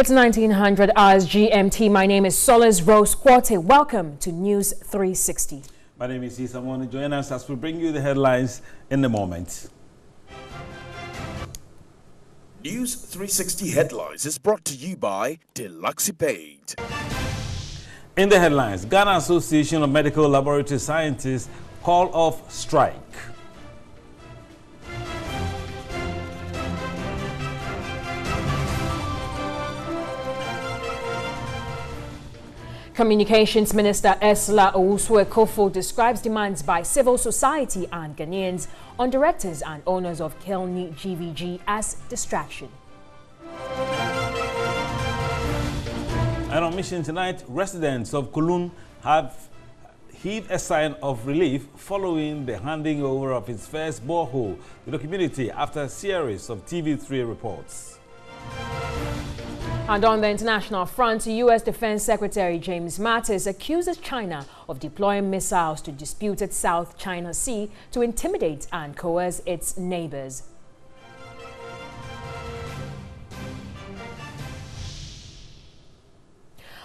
It's 1900 hours GMT. My name is Solis Rose Quarte. Welcome to News 360. My name is Isamon. Join us as we bring you the headlines in a moment. News 360 Headlines is brought to you by Deluxe Paint. In the headlines, Ghana Association of Medical Laboratory Scientists call off strike. Communications Minister Ursula Owusu-Ekofo describes demands by civil society and Ghanaians on directors and owners of Kilni GVG as distraction. And on mission tonight, residents of Kulun have heaved a sign of relief following the handing over of its first borehole to the community after a series of TV3 reports. And on the international front, U.S. Defense Secretary James Mattis accuses China of deploying missiles to disputed South China Sea to intimidate and coerce its neighbors.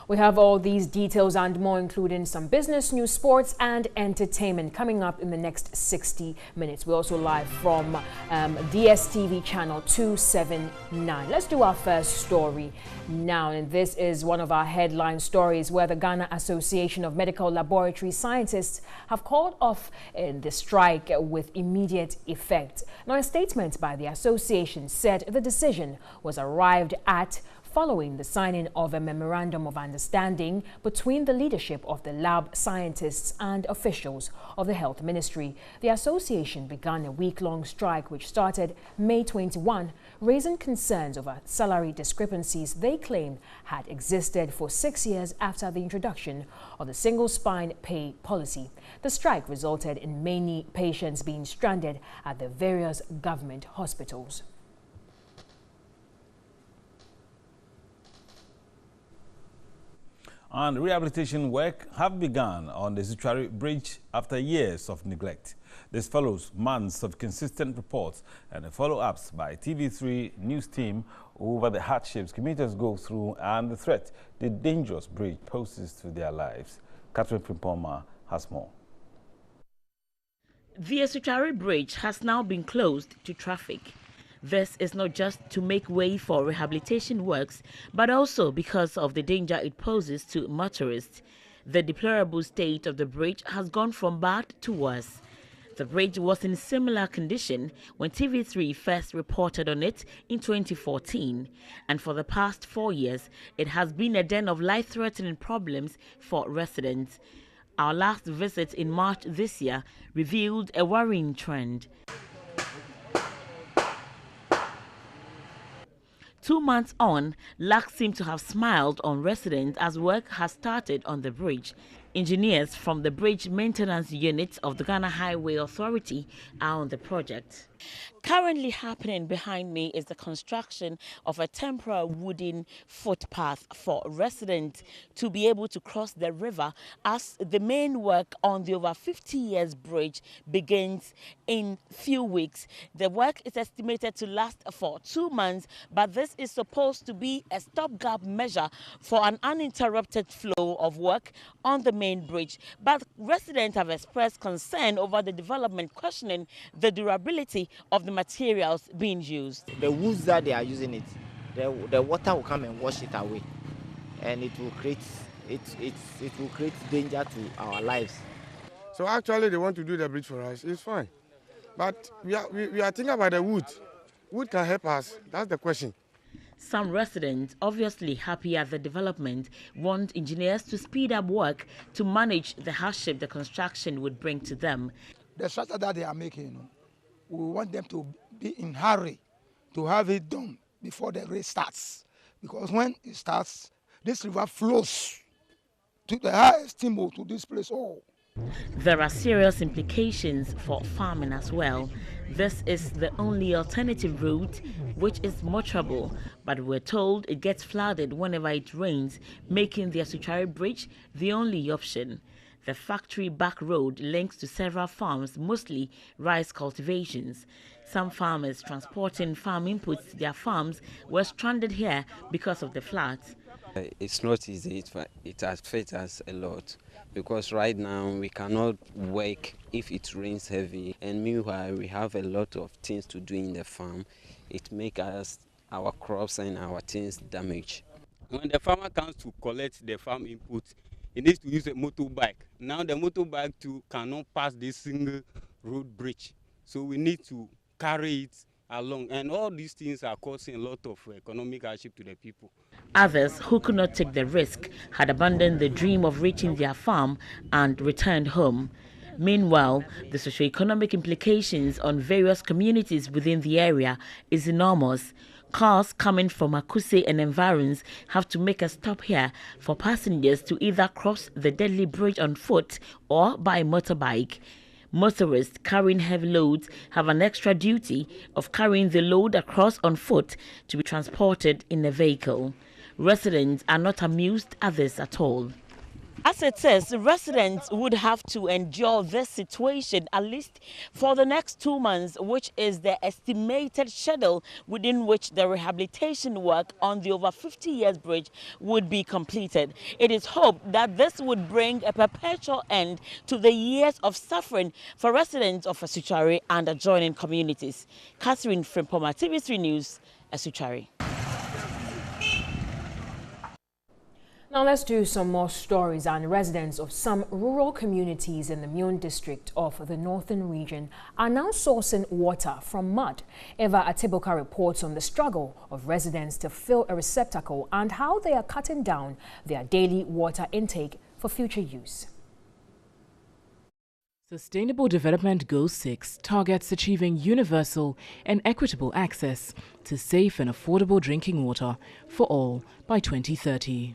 We have all these details and more, including some business news, sports and entertainment coming up in the next 60 minutes. We're also live from DSTV channel 279. Let's do our first story now. And this is one of our headline stories where the Ghana Association of Medical Laboratory Scientists have called off the strike with immediate effect. Now, a statement by the association said the decision was arrived at following the signing of a memorandum of understanding between the leadership of the lab scientists and officials of the Health Ministry. The association began a week-long strike which started May 21, raising concerns over salary discrepancies they claim had existed for 6 years after the introduction of the single spine pay policy. The strike resulted in many patients being stranded at the various government hospitals. And rehabilitation work have begun on the Zuchari Bridge after years of neglect. This follows months of consistent reports and follow-ups by TV3 news team over the hardships commuters go through and the threat the dangerous bridge poses to their lives. Catherine Pimpoma has more. The Zuchari Bridge has now been closed to traffic. This is not just to make way for rehabilitation works, but also because of the danger it poses to motorists. The deplorable state of the bridge has gone from bad to worse. The bridge was in similar condition when TV3 first reported on it in 2014, and for the past 4 years, it has been a den of life-threatening problems for residents. Our last visit in March this year revealed a worrying trend. 2 months on, luck seemed to have smiled on residents as work has started on the bridge. Engineers from the Bridge Maintenance Unit of the Ghana Highway Authority are on the project. Currently happening behind me is the construction of a temporary wooden footpath for residents to be able to cross the river as the main work on the over 50 years bridge begins in few weeks. The work is estimated to last for 2 months, but this is supposed to be a stopgap measure for an uninterrupted flow of work on the main bridge. But residents have expressed concern over the development, questioning the durability of the materials being used. The woods that they are using it, the water will come and wash it away, and it will create danger to our lives. So actually, they want to do the bridge for us. It's fine, but we are thinking about the wood. Wood can help us. That's the question. Some residents, obviously happy at the development, want engineers to speed up work to manage the hardship the construction would bring to them. The structure that they are making, we want them to be in a hurry to have it done before the race starts. Because when it starts, this river flows to the highest steamboat to this place. Oh. There are serious implications for farming as well. This is the only alternative route, which is motorable, but we're told it gets flooded whenever it rains, making the Zuchari Bridge the only option. The factory back road links to several farms, mostly rice cultivations. Some farmers transporting farm inputs to their farms were stranded here because of the floods. It's not easy. It affects us a lot because right now we cannot work if it rains heavy, and meanwhile we have a lot of things to do in the farm. It makes our crops and our things damage. When the farmer comes to collect the farm input, he needs to use a motorbike. Now the motorbike too cannot pass this single road bridge, so we need to carry it along, and all these things are causing a lot of economic hardship to the people. Others who could not take the risk had abandoned the dream of reaching their farm and returned home. Meanwhile, the socio-economic implications on various communities within the area is enormous. Cars coming from Akuse and environs have to make a stop here for passengers to either cross the deadly bridge on foot or by motorbike. Motorists carrying heavy loads have an extra duty of carrying the load across on foot to be transported in a vehicle. Residents are not amused at this at all. As it says, residents would have to endure this situation at least for the next 2 months, which is the estimated schedule within which the rehabilitation work on the over 50 years bridge would be completed. It is hoped that this would bring a perpetual end to the years of suffering for residents of Asuchari and adjoining communities. Catherine Frimpoma, TV3 News, Asuchari. Now let's do some more stories. And residents of some rural communities in the Myon district of the northern region are now sourcing water from mud. Eva Atiboka reports on the struggle of residents to fill a receptacle and how they are cutting down their daily water intake for future use. Sustainable Development Goal 6 targets achieving universal and equitable access to safe and affordable drinking water for all by 2030.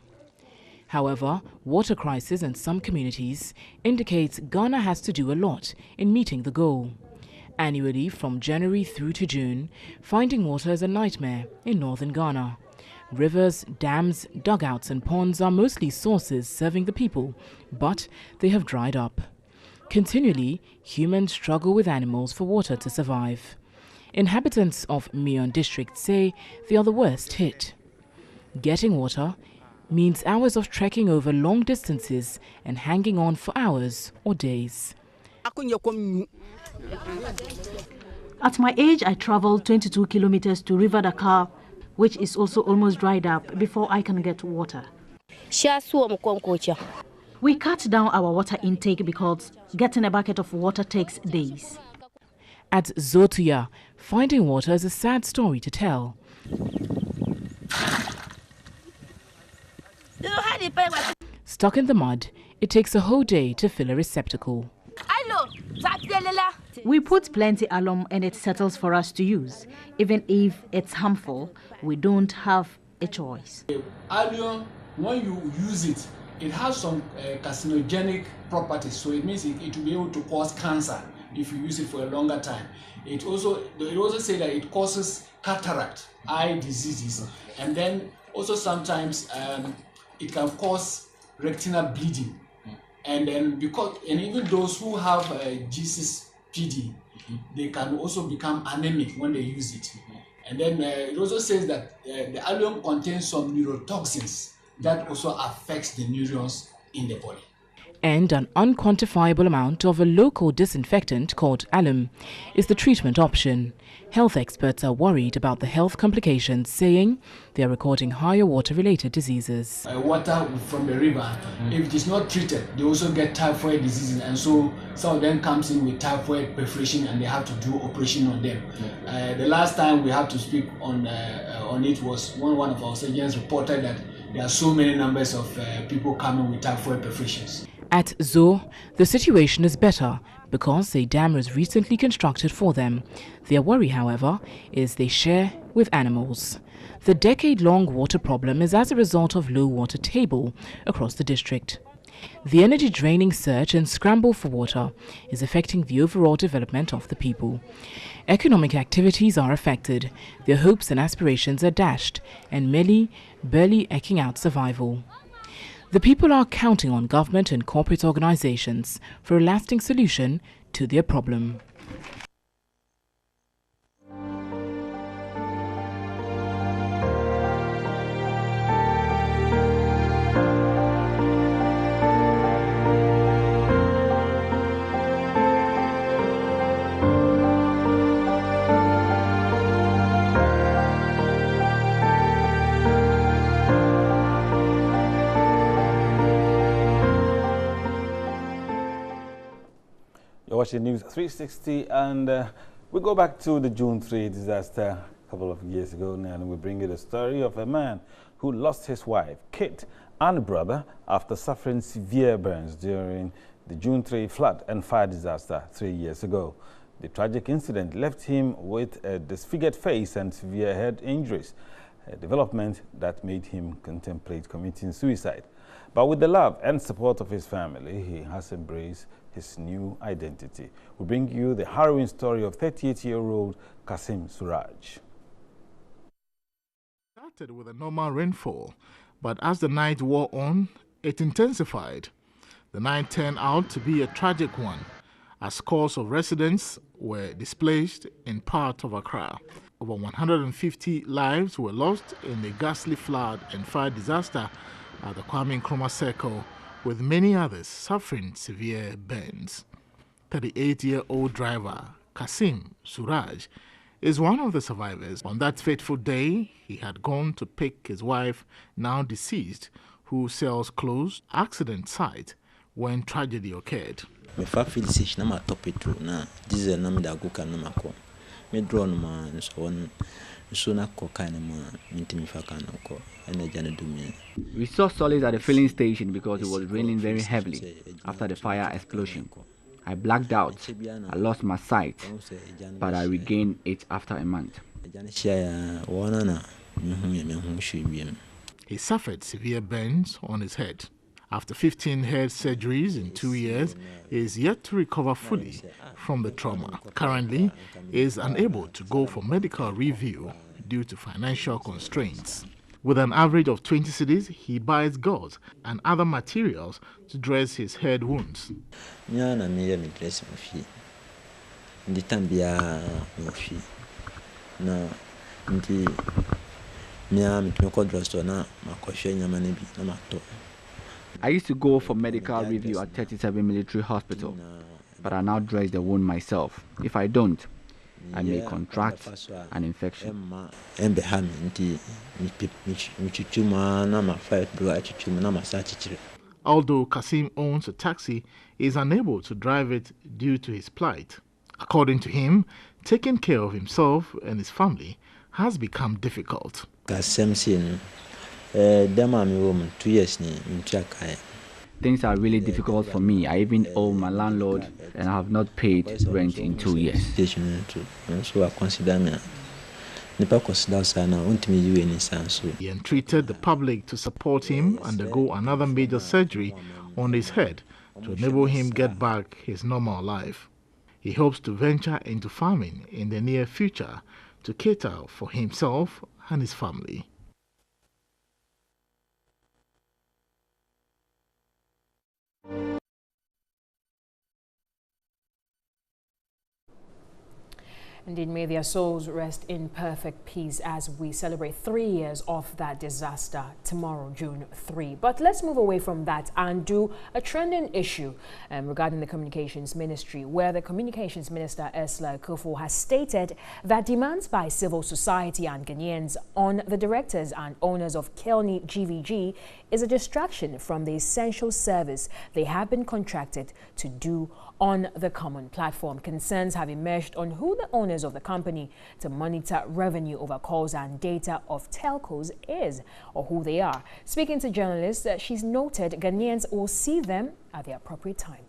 However, water crisis in some communities indicates Ghana has to do a lot in meeting the goal. Annually, from January through to June, finding water is a nightmare in northern Ghana. Rivers, dams, dugouts and ponds are mostly sources serving the people, but they have dried up. Continually, humans struggle with animals for water to survive. Inhabitants of Myon district say they are the worst hit. Getting water means hours of trekking over long distances and hanging on for hours or days. At my age, I traveled 22 kilometers to River Dakar, which is also almost dried up, before I can get water. We cut down our water intake because getting a bucket of water takes days. At Zotuya, finding water is a sad story to tell. Stuck in the mud, it takes a whole day to fill a receptacle. We put plenty alum and it settles for us to use. Even if it's harmful, we don't have a choice. Alum, when you use it, it has some carcinogenic properties, so it means it will be able to cause cancer if you use it for a longer time. They also say that it causes cataract, eye diseases, and then also sometimes it can cause retinal bleeding, and then even those who have Jesus PD, they can also become anemic when they use it. And then it also says that the alum contains some neurotoxins that also affects the neurons in the body. And an unquantifiable amount of a local disinfectant called alum is the treatment option. Health experts are worried about the health complications, saying they are recording higher water-related diseases. Water from the river, if it is not treated, they also get typhoid diseases, and so some of them comes in with typhoid perforation and they have to do operation on them. The last time we had to speak on it was one of our surgeons reported that there are so many numbers of people coming with typhoid perforations. At Zo, the situation is better because a dam was recently constructed for them. Their worry, however, is they share with animals. The decade-long water problem is as a result of low water table across the district. The energy-draining search and scramble for water is affecting the overall development of the people. Economic activities are affected, their hopes and aspirations are dashed, and many barely eking out survival. The people are counting on government and corporate organizations for a lasting solution to their problem. You're watching News 360, and we go back to the June 3 disaster a couple of years ago now, and we bring you the story of a man who lost his wife, kid, and brother after suffering severe burns during the June 3 flood and fire disaster 3 years ago. The tragic incident left him with a disfigured face and severe head injuries, a development that made him contemplate committing suicide. But with the love and support of his family, he has embraced his new identity. We bring you the harrowing story of 38-year-old Kasim Suraj. Started with a normal rainfall, but as the night wore on, it intensified. The night turned out to be a tragic one, as scores of residents were displaced in part of Accra. Over 150 lives were lost in the ghastly flood and fire disaster at the Kwame Nkrumah Circle, with many others suffering severe burns. 38-year-old driver Kasim Suraj is one of the survivors. On that fateful day, he had gone to pick his wife, now deceased, who sells clothes, accident site, when tragedy occurred. We saw Solid at the filling station because it was raining very heavily after the fire explosion. I blacked out. I lost my sight, but I regained it after a month. He suffered severe burns on his head. After 15 head surgeries in 2 years, he is yet to recover fully from the trauma. Currently, he is unable to go for medical review due to financial constraints. With an average of 20 cedis, he buys gauze and other materials to dress his head wounds. I used to go for medical review at 37 Military Hospital, but I now dress the wound myself. If I don't, I may contract an infection. Although Kasim owns a taxi, he is unable to drive it due to his plight. According to him, taking care of himself and his family has become difficult. Things are really difficult for me. I even owe my landlord and I have not paid rent in 2 years. He entreated the public to support him undergo another major surgery on his head to enable him get back his normal life. He hopes to venture into farming in the near future to cater for himself and his family. Indeed, may their souls rest in perfect peace as we celebrate 3 years of that disaster tomorrow, June 3. But let's move away from that and do a trending issue regarding the Communications Ministry, where the Communications Minister, Ursula Kuffour, has stated that demands by civil society and Ghanaians on the directors and owners of Kelny GVG is a distraction from the essential service they have been contracted to do on the common platform. Concerns have emerged on who the owners of the company to monitor revenue over calls and data of telcos is, or who they are. Speaking to journalists, she's noted Ghanaians will see them at the appropriate time.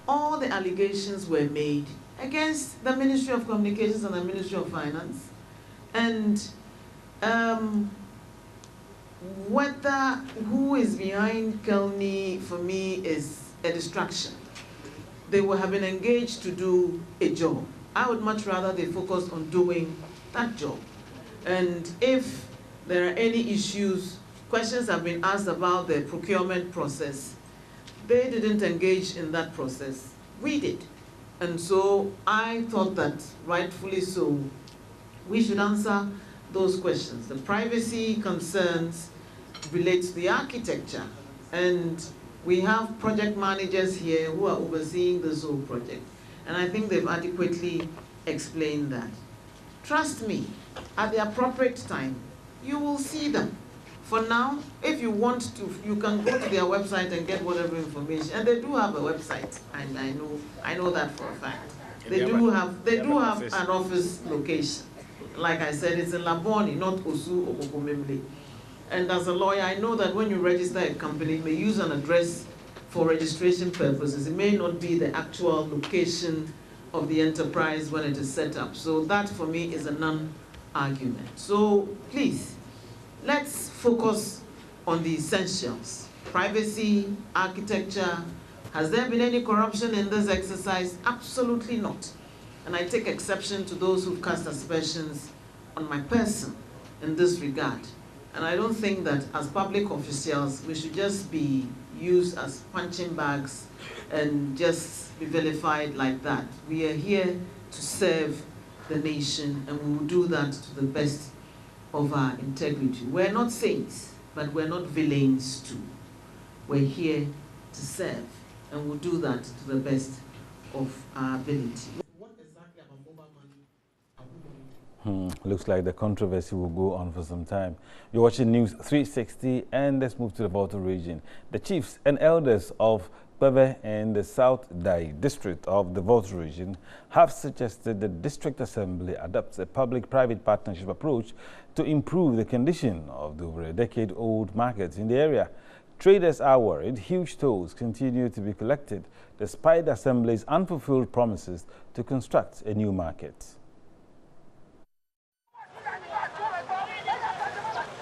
All the allegations were made against the Ministry of Communications and the Ministry of Finance, and whether who is behind Kelny, for me, is a distraction. They will have been engaged to do a job. I would much rather they focus on doing that job. And if there are any issues, questions have been asked about the procurement process. They didn't engage in that process. We did. And so I thought that, rightfully so, we should answer those questions. The privacy concerns relate to the architecture, and we have project managers here who are overseeing this whole project. And I think they've adequately explained that. Trust me, at the appropriate time, you will see them. For now, if you want to, you can go to their website and get whatever information. And they do have a website, and I know that for a fact. They do have an office location. Like I said, it's in Laboni, not Osu or Okomemle. And as a lawyer, I know that when you register a company, you may use an address for registration purposes. It may not be the actual location of the enterprise when it is set up. So that, for me, is a non-argument. So please, let's focus on the essentials. Privacy, architecture. Has there been any corruption in this exercise? Absolutely not. And I take exception to those who've cast aspersions on my person in this regard. And I don't think that as public officials, we should just be used as punching bags and just be vilified like that. We are here to serve the nation, and we will do that to the best of our integrity. We're not saints, but we're not villains too. We're here to serve, and we'll do that to the best of our ability. Looks like the controversy will go on for some time. You're watching News 360, and let's move to the Volta region. The chiefs and elders of Peve and the South Dai district of the Volta region have suggested the district assembly adopts a public-private partnership approach to improve the condition of the over a decade-old markets in the area. Traders are worried huge tolls continue to be collected despite the assembly's unfulfilled promises to construct a new market.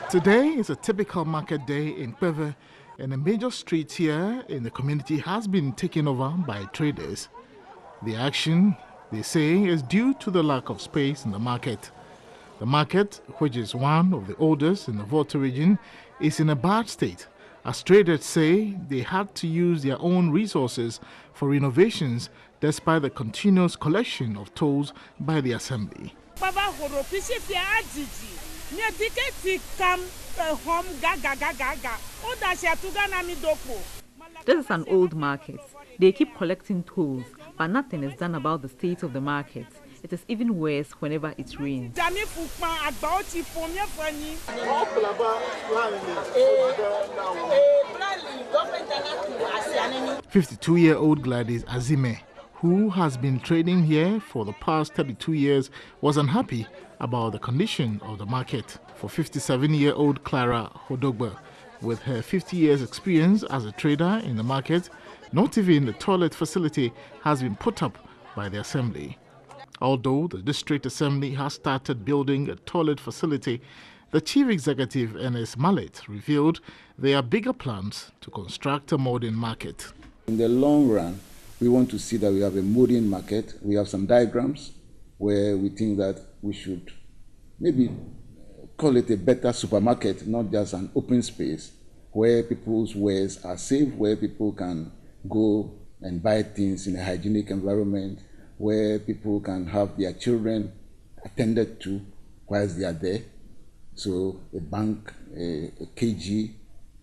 Today is a typical market day in Peve, and a major street here in the community has been taken over by traders. The action, they say, is due to the lack of space in the market. The market, which is one of the oldest in the Volta region, is in a bad state, as traders say they had to use their own resources for renovations despite the continuous collection of tolls by the assembly. This is an old market. They keep collecting tolls, but nothing is done about the state of the market. It is even worse whenever it rains. 52-year-old Gladys Azime, who has been trading here for the past 32 years, was unhappy about the condition of the market. For 57-year-old Clara Hodogba, with her 50 years experience as a trader in the market, not even the toilet facility has been put up by the assembly. Although the district assembly has started building a toilet facility, the chief executive, Ernest Mallet, revealed there are bigger plans to construct a modern market. In the long run, we want to see that we have a modern market. We have some diagrams where we think that we should maybe call it a better supermarket, not just an open space where people's wares are safe, where people can go and buy things in a hygienic environment, where people can have their children attended to whilst they are there. So a bank, a KG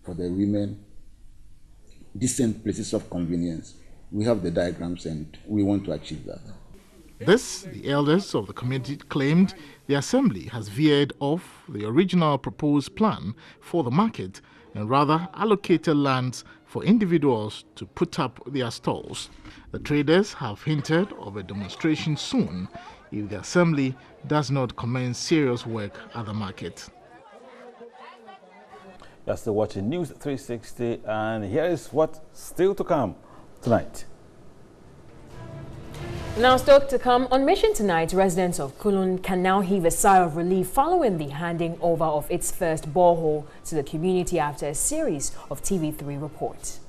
for the women, decent places of convenience. We have the diagrams and we want to achieve that. This, the elders of the community claimed the assembly has veered off the original proposed plan for the market and rather allocated lands for individuals to put up their stalls. The traders have hinted of a demonstration soon if the assembly does not commence serious work at the market. You're still watching News 360, and here is what's still to come tonight. Now still to come, on mission tonight, residents of Kulun can now heave a sigh of relief following the handing over of its first borehole to the community after a series of TV3 reports.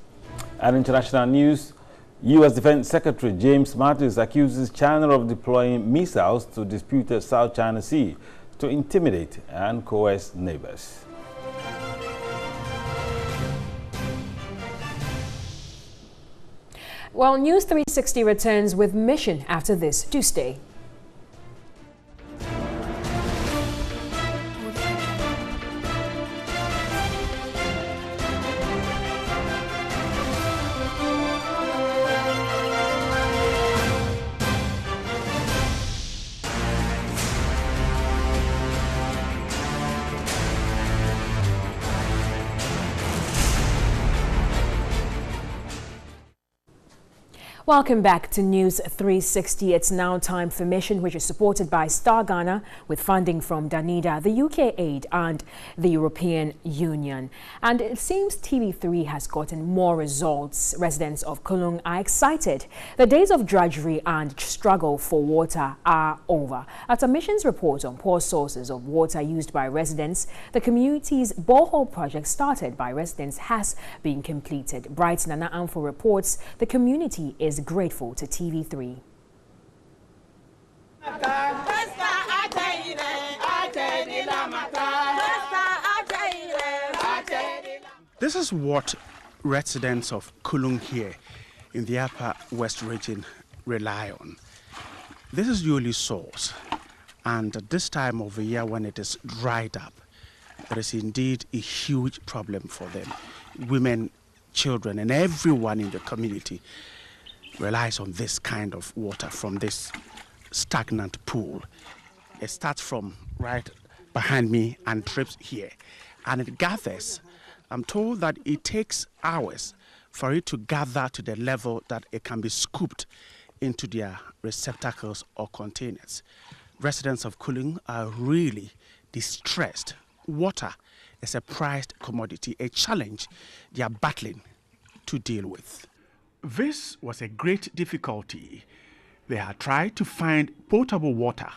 And international news, U.S. Defense Secretary James Mattis accuses China of deploying missiles to disputed South China Sea to intimidate and coerce neighbors. Well, News 360 returns with Mission after this. Do stay. Welcome back to News 360. It's now time for Mission, which is supported by Star Ghana with funding from Danida, the UK Aid and the European Union. And it seems TV3 has gotten more results. Residents of Kulung are excited. The days of drudgery and struggle for water are over. At a Mission's report on poor sources of water used by residents, the community's borehole project started by residents has been completed. Bright Nana Amfo reports the community is grateful to TV3. This is what residents of Kulung here in the Upper West region rely on. This is the only source, and at this time of the year when it is dried up, there is indeed a huge problem for them. Women, children, and everyone in the community relies on this kind of water from this stagnant pool. It starts from right behind me and drips here, and it gathers. I'm told that it takes hours for it to gather to the level that it can be scooped into their receptacles or containers. Residents of Kulung are really distressed. Water is a prized commodity, a challenge they are battling to deal with. This was a great difficulty. They had tried to find potable water.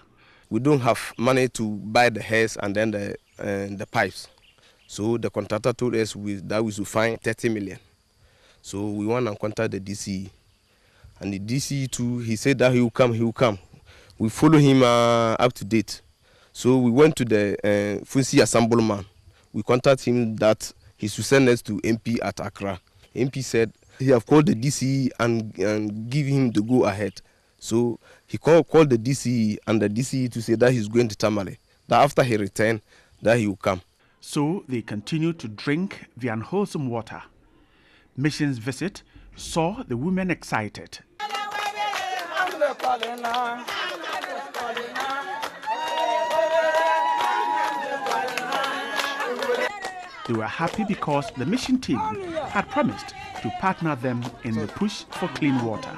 We don't have money to buy the hairs and then the pipes. So the contractor told us that we should find 30 million. So we went and contacted the DCE. And the DCE too, he said that he will come. We follow him up to date. So we went to the Funsi Assemblyman. We contacted him that he should send us to MP at Accra. MP said he have called the DCE and give him the go ahead. So he called the DCE and the DCE to say that he's going to Tamale. That after he returned, that he will come. So they continue to drink the unwholesome water. Mission's visit saw the women excited. They were happy because the mission team had promised to partner them in the push for clean water.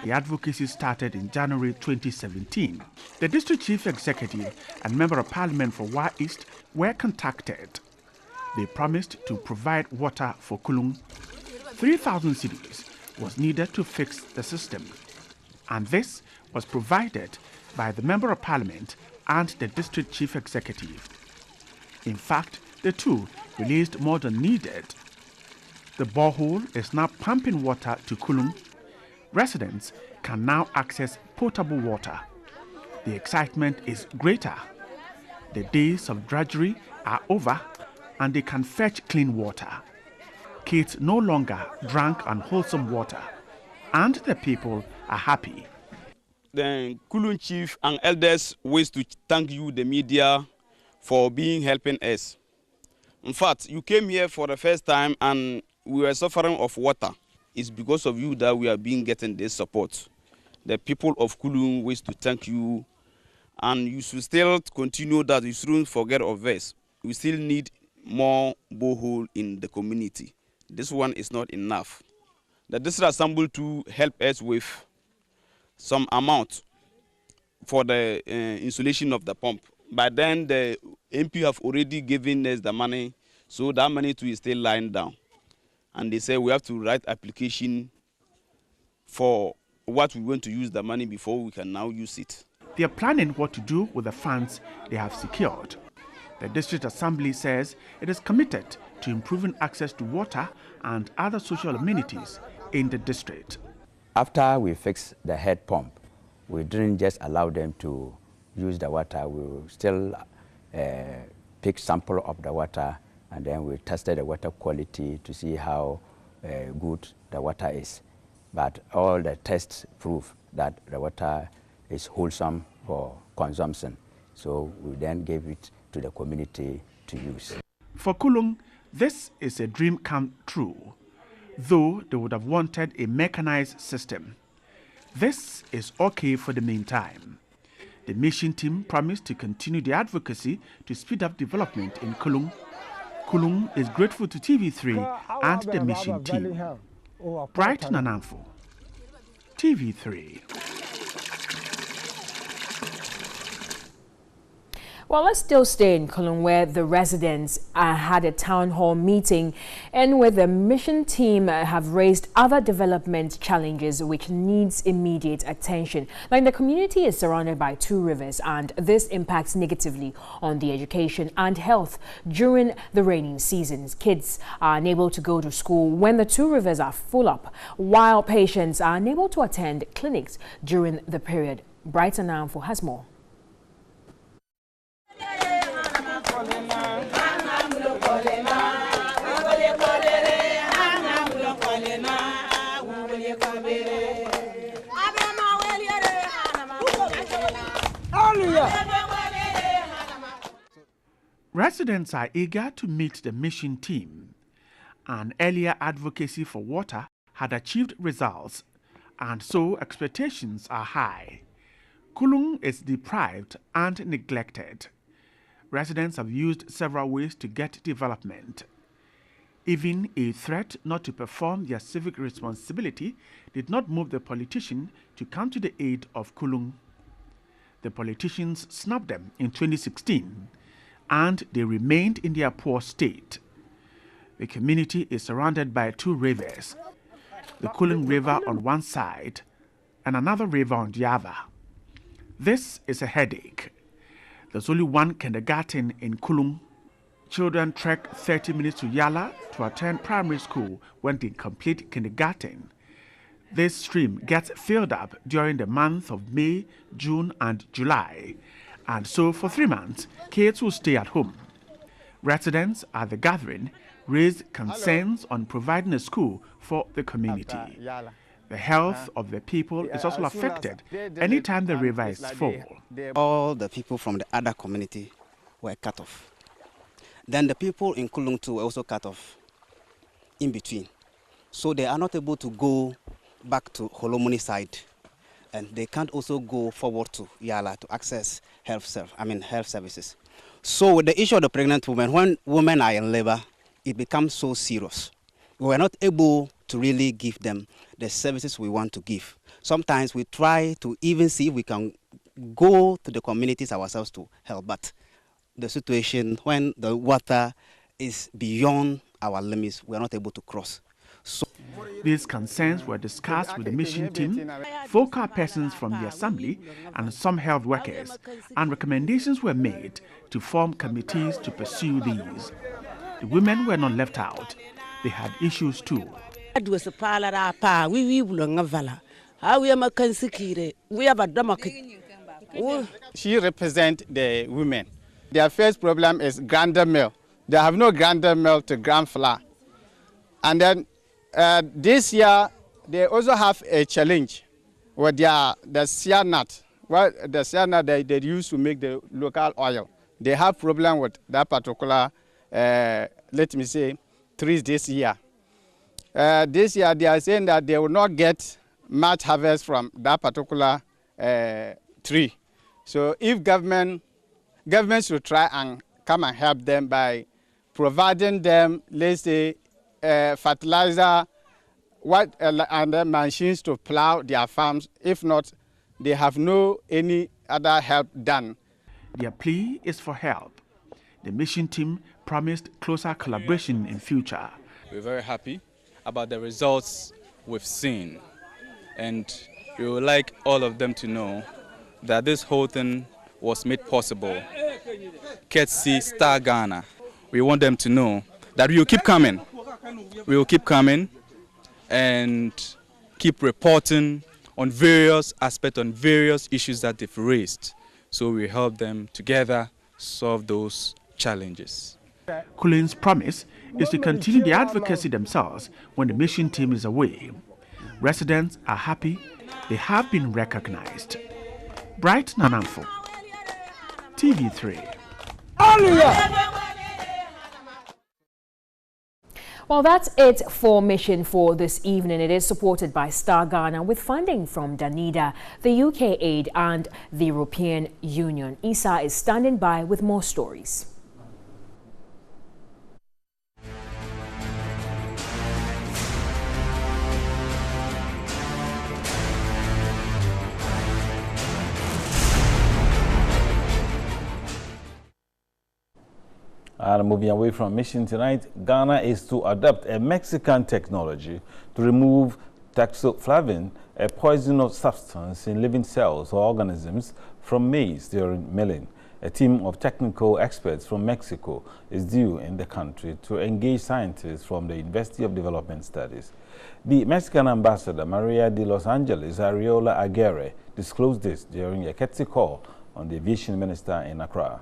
The advocacy started in January 2017. The district chief executive and member of parliament for Wa East were contacted. They promised to provide water for Kulung. 3,000 cedis was needed to fix the system. And this was provided by the member of parliament and the district chief executive. In fact, the two released more than needed. The borehole is now pumping water to Kulung. Residents can now access potable water. The excitement is greater. The days of drudgery are over and they can fetch clean water. Kids no longer drank unwholesome water, and the people are happy. The Kulung chief and elders wish to thank you, the media, for helping us. In fact, you came here for the first time and we were suffering of water. It's because of you that we are getting this support. The people of Kulung wish to thank you, and you should still continue that. You shouldn't forget of us. We still need more borehole in the community. This one is not enough. The district assembly to help us with some amount for the installation of the pump. But then the MP have already given us the money, so that money too is still lying down. And they say we have to write application for what we want to use the money before we can now use it. They are planning what to do with the funds they have secured. The district assembly says it is committed to improving access to water and other social amenities in the district. After we fixed the head pump, we didn't just allow them to use the water, we will still pick sample of the water, and then we tested the water quality to see how good the water is. But all the tests prove that the water is wholesome for consumption. So we then gave it to the community to use. For Kulung, this is a dream come true, though they would have wanted a mechanized system. This is okay for the meantime. The mission team promised to continue the advocacy to speed up development in Kulung. Kulung is grateful to TV3 and the mission team. Brighton Anamfo, TV3. Well, let's still stay in Kulung, where the residents had a town hall meeting and where the mission team have raised other development challenges which needs immediate attention. Now, the community is surrounded by two rivers, and this impacts negatively on the education and health during the rainy seasons. Kids are unable to go to school when the two rivers are full up, while patients are unable to attend clinics during the period. Brighton Anamfo has more. Residents are eager to meet the mission team. An earlier advocacy for water had achieved results, and so expectations are high. Kulung is deprived and neglected. Residents have used several ways to get development. Even a threat not to perform their civic responsibility did not move the politician to come to the aid of Kulung. The politicians snubbed them in 2016, and they remained in their poor state. The community is surrounded by two rivers, the Kulung River on one side and another river on the other. This is a headache. There's only one kindergarten in Kulung. Children trek 30 minutes to Yala to attend primary school when they complete kindergarten. This stream gets filled up during the month of May, June, and July. And so for 3 months, kids will stay at home. Residents at the gathering raised concerns on providing a school for the community. The health of the people is also affected anytime the river is full. All the people from the other community were cut off. Then the people in Kulung too were also cut off in between. So they are not able to go back to Holomuni side, and they can't also go forward to Yala to access health services. So with the issue of the pregnant women, when women are in labor, it becomes so serious. We were not able to really give them the services we want to give. Sometimes we try to even see if we can go to the communities ourselves to help, but the situation when the water is beyond our limits, we are not able to cross. So these concerns were discussed with the mission team, focal persons from the assembly, and some health workers, and recommendations were made to form committees to pursue these. The women were not left out. They had issues too. She represents the women. Their first problem is grinder mill. They have no grinder mill to grind flour. And then this year, they also have a challenge with the sea nut. Well, the sea nut they use to make the local oil. They have problem with that particular, let me say, trees this year. This year, they are saying that they will not get much harvest from that particular tree. So if government should try and come and help them by providing them, let's say, fertilizer, and then machines to plow their farms. If not, they have no any other help done. Their plea is for help. The mission team promised closer collaboration in future. We're very happy about the results we've seen, and we would like all of them to know that this whole thing was made possible courtesy Star Ghana. We want them to know that we will keep coming. We will keep coming and keep reporting on various aspects, on various issues that they've raised. So we help them together solve those challenges. Kulin's promise is to continue the advocacy themselves when the mission team is away. Residents are happy they have been recognized. Bright Nanamfo, TV3. Well, that's it for Mission for this evening. It is supported by Star Ghana with funding from Danida, the UK Aid and the European Union. Isa is standing by with more stories. And moving away from Mission tonight, Ghana is to adopt a Mexican technology to remove toxoflavin, a poisonous substance in living cells or organisms, from maize during milling. A team of technical experts from Mexico is due in the country to engage scientists from the University of Development Studies. The Mexican ambassador, Maria de Los Angeles Arreola Aguirre, disclosed this during a courtesy call on the aviation minister in Accra.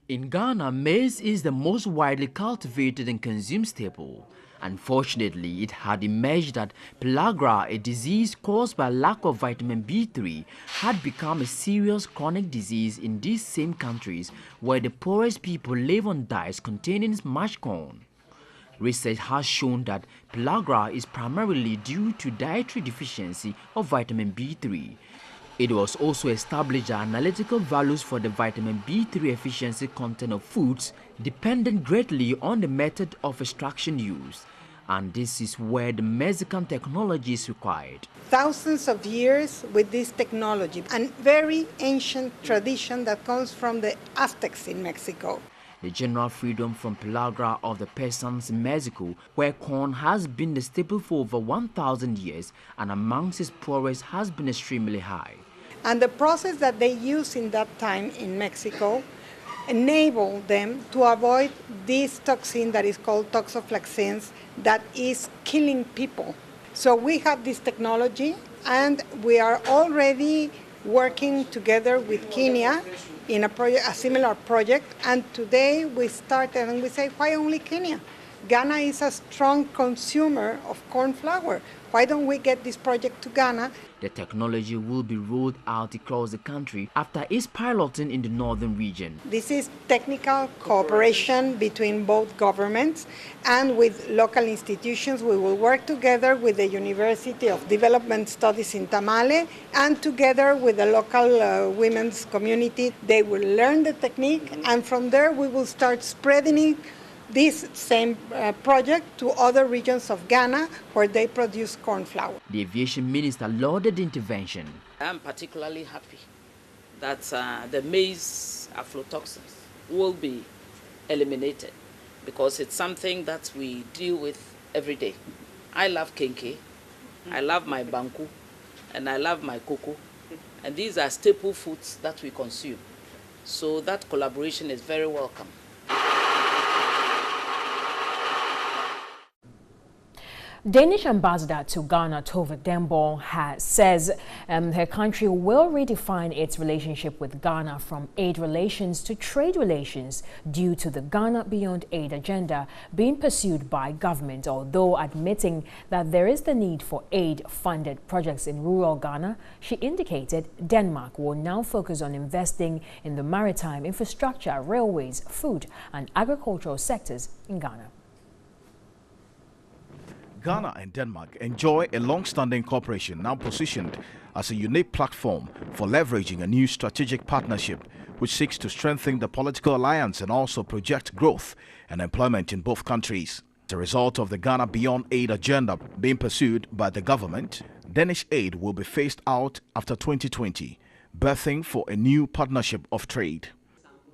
In Ghana, maize is the most widely cultivated and consumed staple. Unfortunately, it had emerged that pellagra, a disease caused by lack of vitamin B3, had become a serious chronic disease in these same countries where the poorest people live on diets containing mashed corn. Research has shown that pellagra is primarily due to dietary deficiency of vitamin B3. It was also established that analytical values for the vitamin B3 efficiency content of foods depended greatly on the method of extraction used, and this is where the Mexican technology is required. Thousands of years with this technology and very ancient tradition that comes from the Aztecs in Mexico. The general freedom from pellagra of the peasants in Mexico, where corn has been the staple for over 1,000 years and amongst its poorest has been extremely high. And the process that they used in that time in Mexico enabled them to avoid this toxin that is called toxoflaxins that is killing people. So we have this technology and we are already working together with Kenya in a similar project, and today we started and we say, why only Kenya? Ghana is a strong consumer of corn flour. Why don't we get this project to Ghana? The technology will be rolled out across the country after its piloting in the northern region. This is technical cooperation between both governments and with local institutions. We will work together with the University of Development Studies in Tamale and together with the local women's community. They will learn the technique, and from there we will start spreading it, this same project, to other regions of Ghana where they produce corn flour. The aviation minister lauded the intervention. I'm particularly happy that the maize aflatoxins will be eliminated because it's something that we deal with every day. I love kenke, I love my banku, and I love my cocoa, and these are staple foods that we consume. So that collaboration is very welcome. Danish ambassador to Ghana, Tove Dembong, says her country will redefine its relationship with Ghana from aid relations to trade relations due to the Ghana Beyond Aid agenda being pursued by government. Although admitting that there is the need for aid-funded projects in rural Ghana, she indicated Denmark will now focus on investing in the maritime infrastructure, railways, food and agricultural sectors in Ghana. Ghana and Denmark enjoy a long-standing cooperation now positioned as a unique platform for leveraging a new strategic partnership which seeks to strengthen the political alliance and also project growth and employment in both countries. As a result of the Ghana Beyond Aid agenda being pursued by the government, Danish aid will be phased out after 2020, birthing for a new partnership of trade.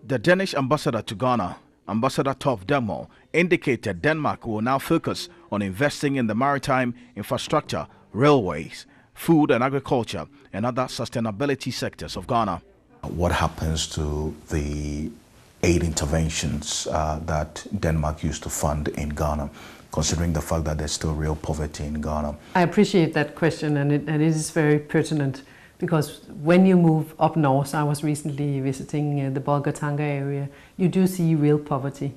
The Danish ambassador to Ghana, Ambassador Tove Dembong, indicated Denmark will now focus on investing in the maritime infrastructure, railways, food and agriculture, and other sustainability sectors of Ghana. What happens to the aid interventions that Denmark used to fund in Ghana, considering the fact that there's still real poverty in Ghana? I appreciate that question, and it is very pertinent Because when you move up north, I was recently visiting the Bolgatanga area, you do see real poverty.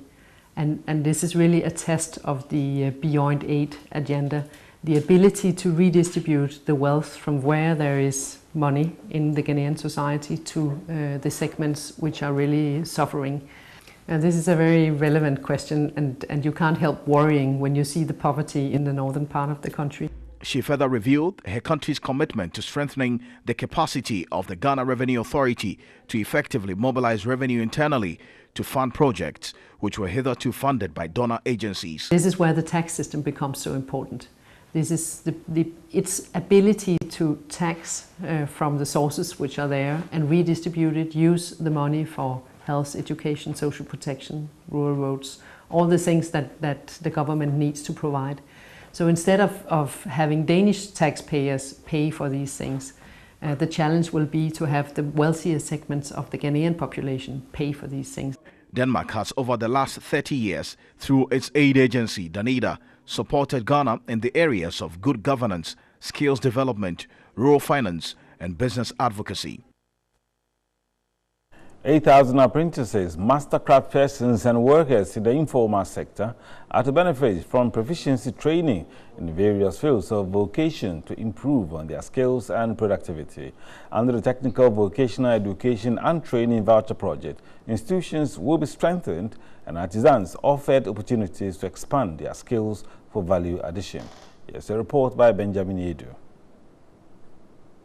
And this is really a test of the Beyond Aid agenda, the ability to redistribute the wealth from where there is money in the Ghanaian society to the segments which are really suffering. And this is a very relevant question, and you can't help worrying when you see the poverty in the northern part of the country. She further revealed her country's commitment to strengthening the capacity of the Ghana Revenue Authority to effectively mobilize revenue internally to fund projects which were hitherto funded by donor agencies. This is where the tax system becomes so important. This is its ability to tax from the sources which are there and redistribute it, use the money for health, education, social protection, rural roads, all the things that the government needs to provide. So instead of having Danish taxpayers pay for these things, the challenge will be to have the wealthier segments of the Ghanaian population pay for these things. Denmark has, over the last 30 years, through its aid agency, Danida, supported Ghana in the areas of good governance, skills development, rural finance, and business advocacy. 8,000 apprentices, master craft persons and workers in the informal sector are to benefit from proficiency training in various fields of vocation to improve on their skills and productivity. Under the Technical Vocational Education and Training Voucher Project, institutions will be strengthened and artisans offered opportunities to expand their skills for value addition. Here's a report by Benjamin Edu.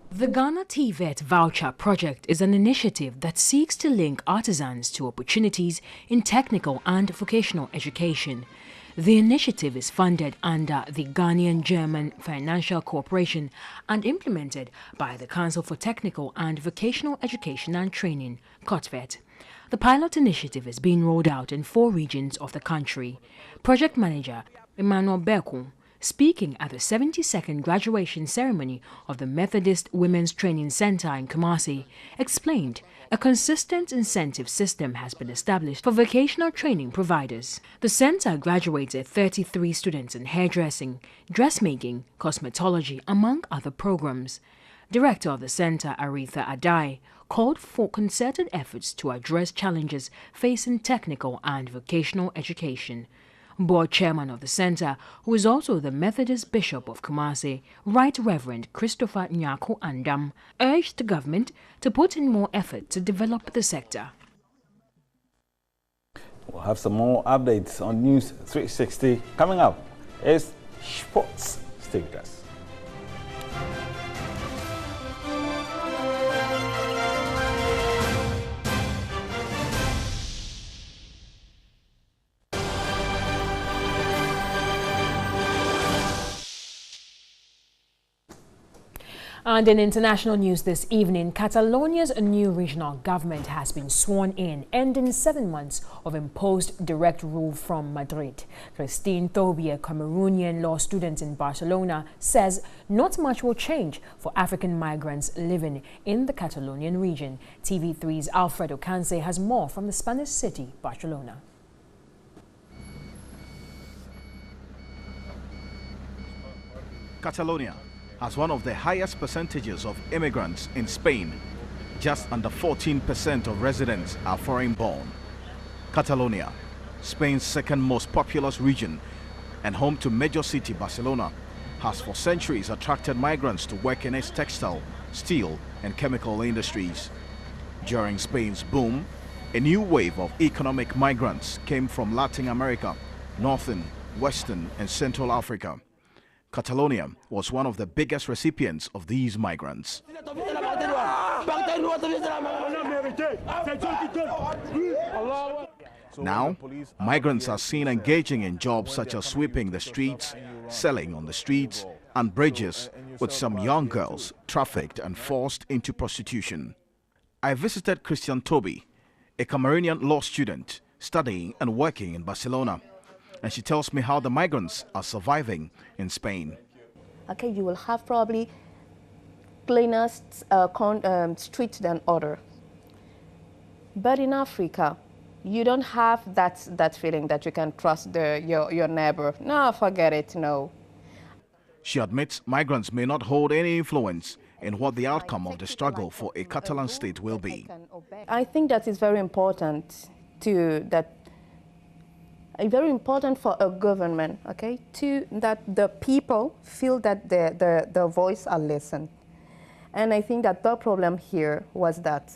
The Ghana TVET Voucher Project is an initiative that seeks to link artisans to opportunities in technical and vocational education. The initiative is funded under the Ghanaian-German Financial Cooperation and implemented by the Council for Technical and Vocational Education and Training, COTVET. The pilot initiative is being rolled out in 4 regions of the country. Project Manager Emmanuel Berkun, speaking at the 72nd graduation ceremony of the Methodist Women's Training Center in Kumasi, explained a consistent incentive system has been established for vocational training providers. The center graduated 33 students in hairdressing, dressmaking, cosmetology, among other programs. Director of the center, Aretha Adai, called for concerted efforts to address challenges facing technical and vocational education. Board chairman of the center, who is also the Methodist Bishop of Kumasi, Right Reverend Christopher Nyako Andam, urged the government to put in more effort to develop the sector. We'll have some more updates on News 360 coming up. It's Sports. Stay with us. And in international news this evening, Catalonia's new regional government has been sworn in, ending 7 months of imposed direct rule from Madrid. Christine Toby, a Cameroonian law student in Barcelona, says not much will change for African migrants living in the Catalonian region. TV3's Alfredo Canse has more from the Spanish city, Barcelona. Catalonia has one of the highest percentages of immigrants in Spain. Just under 14% of residents are foreign-born. Catalonia, Spain's second most populous region and home to major city Barcelona, has for centuries attracted migrants to work in its textile, steel and chemical industries. During Spain's boom, a new wave of economic migrants came from Latin America, Northern, Western and Central Africa. Catalonia was one of the biggest recipients of these migrants. Now, migrants are seen engaging in jobs such as sweeping the streets, selling on the streets and bridges, with some young girls trafficked and forced into prostitution. I visited Christian Toby, a Cameroonian law student studying and working in Barcelona, and she tells me how the migrants are surviving in Spain. Okay, you will have probably cleaner streets than other. But in Africa, you don't have that feeling that you can trust your neighbor. No, forget it, no. She admits migrants may not hold any influence in what the outcome of the struggle for a Catalan state will be. I think that is very important very important for a government, okay, that the people feel that their voice are listened. And I think that the problem here was that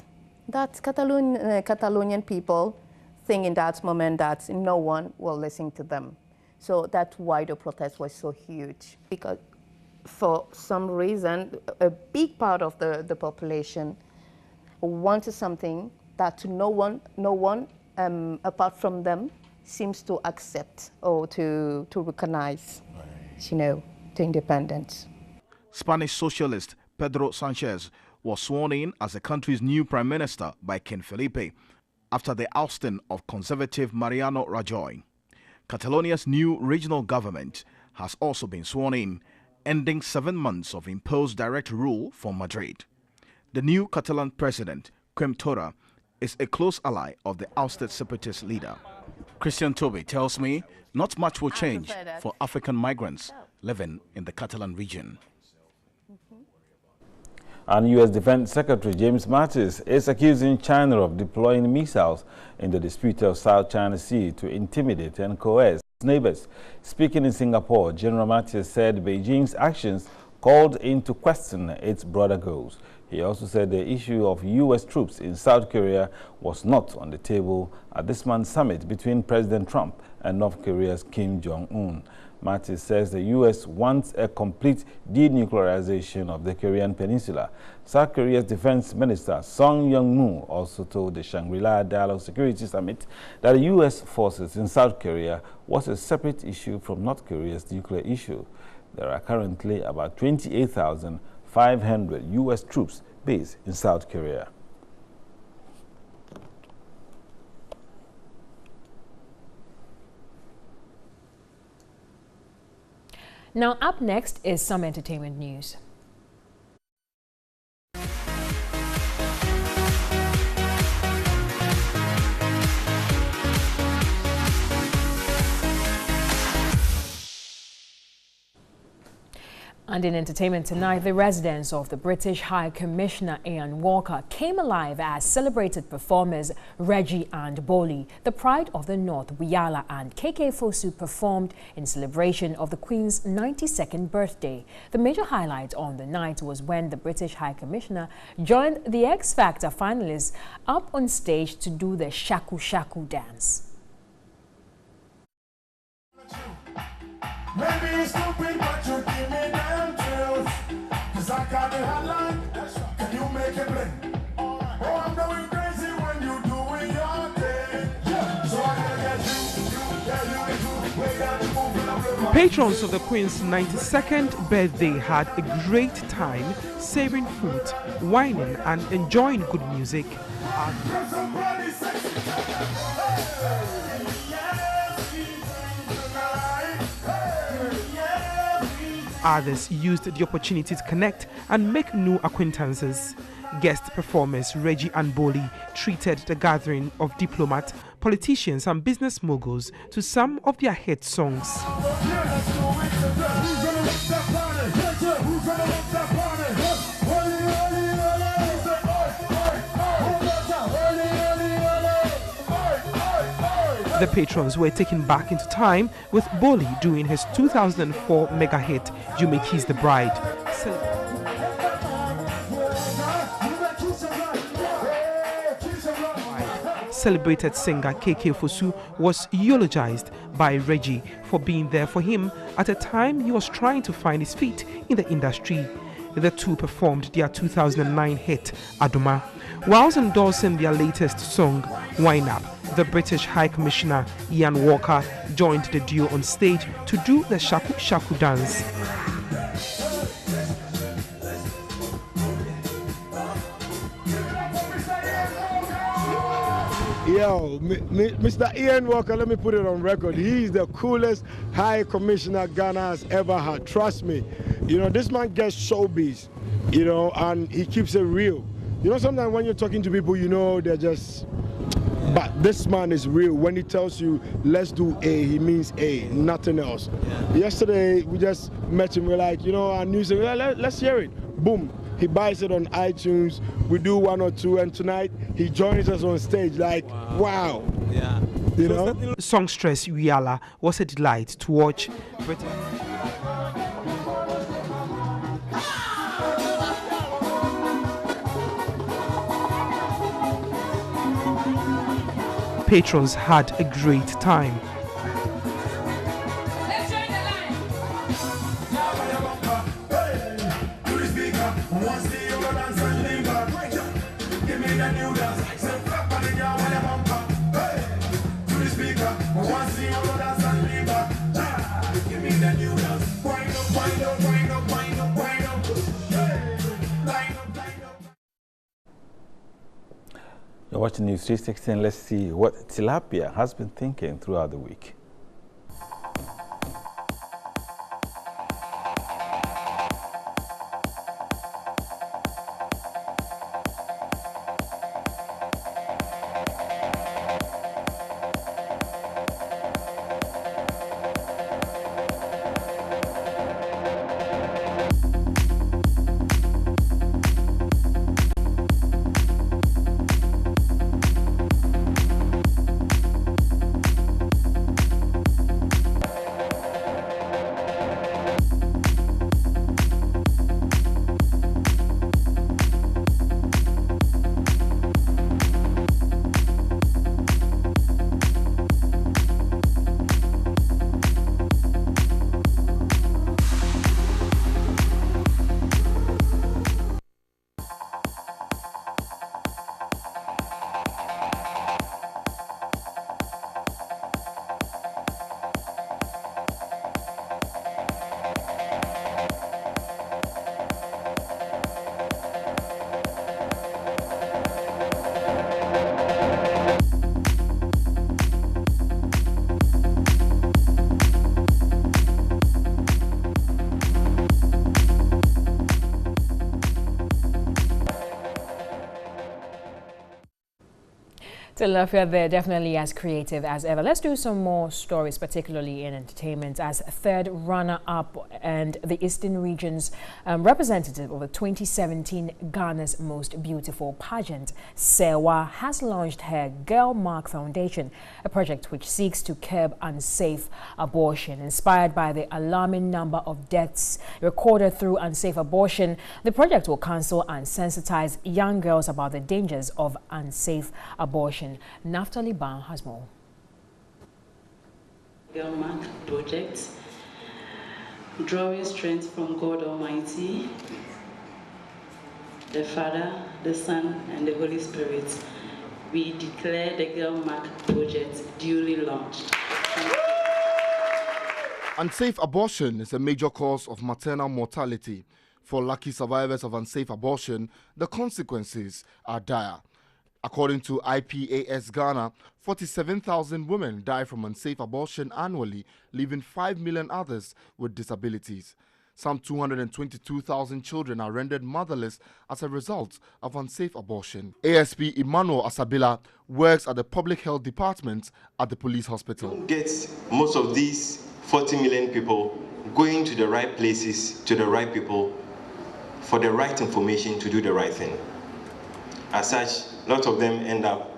Catalonian people think in that moment that no one will listen to them. So that's why the protest was so huge, because for some reason, a big part of the population wanted something that no one apart from them seems to accept or to recognize, you know, the independence. Spanish socialist Pedro Sanchez was sworn in as the country's new prime minister by King Felipe after the ousting of conservative Mariano Rajoy. Catalonia's new regional government has also been sworn in, ending 7 months of imposed direct rule from Madrid. The new Catalan president, Quim Torra, is a close ally of the ousted separatist leader. Christian Toby tells me not much will change for African migrants living in the Catalan region. And U.S. Defense Secretary James Mattis is accusing China of deploying missiles in the disputed South China Sea to intimidate and coerce its neighbors. Speaking in Singapore, General Mattis said Beijing's actions called into question its broader goals. He also said the issue of U.S. troops in South Korea was not on the table at this month's summit between President Trump and North Korea's Kim Jong-un. Mattis says the U.S. wants a complete denuclearization of the Korean peninsula. South Korea's defense minister Song Young-moo also told the Shangri-La Dialogue Security Summit that the U.S. forces in South Korea was a separate issue from North Korea's nuclear issue. There are currently about 28,500 U.S. troops based in South Korea. Now, up next is some entertainment news. And in entertainment tonight, the residence of the British High Commissioner Ian Walker came alive as celebrated performers Reggie and Boli, the Pride of the North, Wiyala and KK Fosu performed in celebration of the Queen's 92nd birthday. The major highlight on the night was when the British High Commissioner joined the X Factor finalists up on stage to do the Shaku Shaku dance. Maybe it's stupid, but you give me damn chills. Cause I got the hotline, can you make it blink? Oh, I'm going crazy when you doing your thing. So I gotta get you. Patrons of the Queen's 92nd birthday had a great time serving food, whining and enjoying good music. Others used the opportunity to connect and make new acquaintances. Guest performers Reggie and Boli treated the gathering of diplomats, politicians and business moguls to some of their hit songs. The patrons were taken back into time with Boli doing his 2004 mega hit, You May Kiss the Bride. Celebrated singer KK Fosu was eulogized by Reggie for being there for him at a time he was trying to find his feet in the industry. The two performed their 2009 hit, Adoma. Whilst endorsing their latest song, Wine Up, the British High Commissioner Ian Walker joined the duo on stage to do the Shaku Shaku dance. Yo, Mr. Ian Walker, let me put it on record. He's the coolest High Commissioner Ghana has ever had. Trust me. You know, this man gets showbiz, you know, and he keeps it real. You know, sometimes when you're talking to people, you know, they're just... But this man is real. When he tells you, let's do A, he means A, nothing else. Yeah. Yesterday, we just met him. We're like, you know, our news, let's hear it. Boom. He buys it on iTunes. We do 1 or 2, and tonight he joins us on stage. Like, wow. Yeah. You know? Songstress Wiala was a delight to watch. Patrons had a great time. You're watching News 360, and let's see what tilapia has been thinking throughout the week. Tilapia, they're definitely as creative as ever. Let's do some more stories, particularly in entertainment, as third runner-up and the Eastern Region's representative of the 2017 Ghana's Most Beautiful pageant, Sewa, has launched her Girl Mark Foundation, a project which seeks to curb unsafe abortion. Inspired by the alarming number of deaths recorded through unsafe abortion, the project will counsel and sensitize young girls about the dangers of unsafe abortion. Naftali Ban has more. Girl Mark project, drawing strength from God Almighty, the Father, the Son, and the Holy Spirit. We declare the Girl Mark project duly launched. Unsafe abortion is a major cause of maternal mortality. For lucky survivors of unsafe abortion, the consequences are dire. According to IPAS Ghana, 47,000 women die from unsafe abortion annually, leaving 5 million others with disabilities. Some 222,000 children are rendered motherless as a result of unsafe abortion. ASP Emmanuel Asabila works at the Public Health Department at the police hospital. Get most of these 40 million people going to the right places, to the right people, for the right information to do the right thing. As such, lots of them end up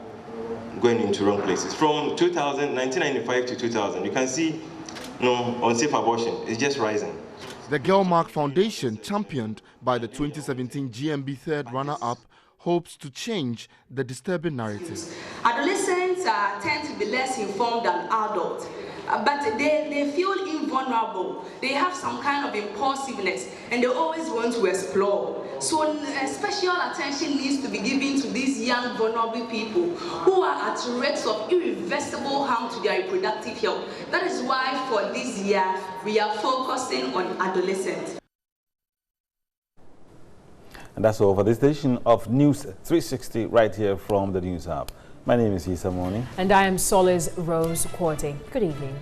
going into wrong places. From 1995 to 2000, you can see unsafe abortion is just rising. The Girl Mark Foundation, championed by the 2017 GMB third runner-up, hopes to change the disturbing narrative. Adolescents tend to be less informed than adults, but they feel invulnerable. They have some kind of impulsiveness, and they always want to explore. So special attention needs to be given to these young, vulnerable people who are at risk of irreversible harm to their reproductive health. That is why for this year, we are focusing on adolescents. And that's all for this edition of News 360 right here from the News Hub. My name is Issa Moni. And I am Solis Rose Quarty. Good evening.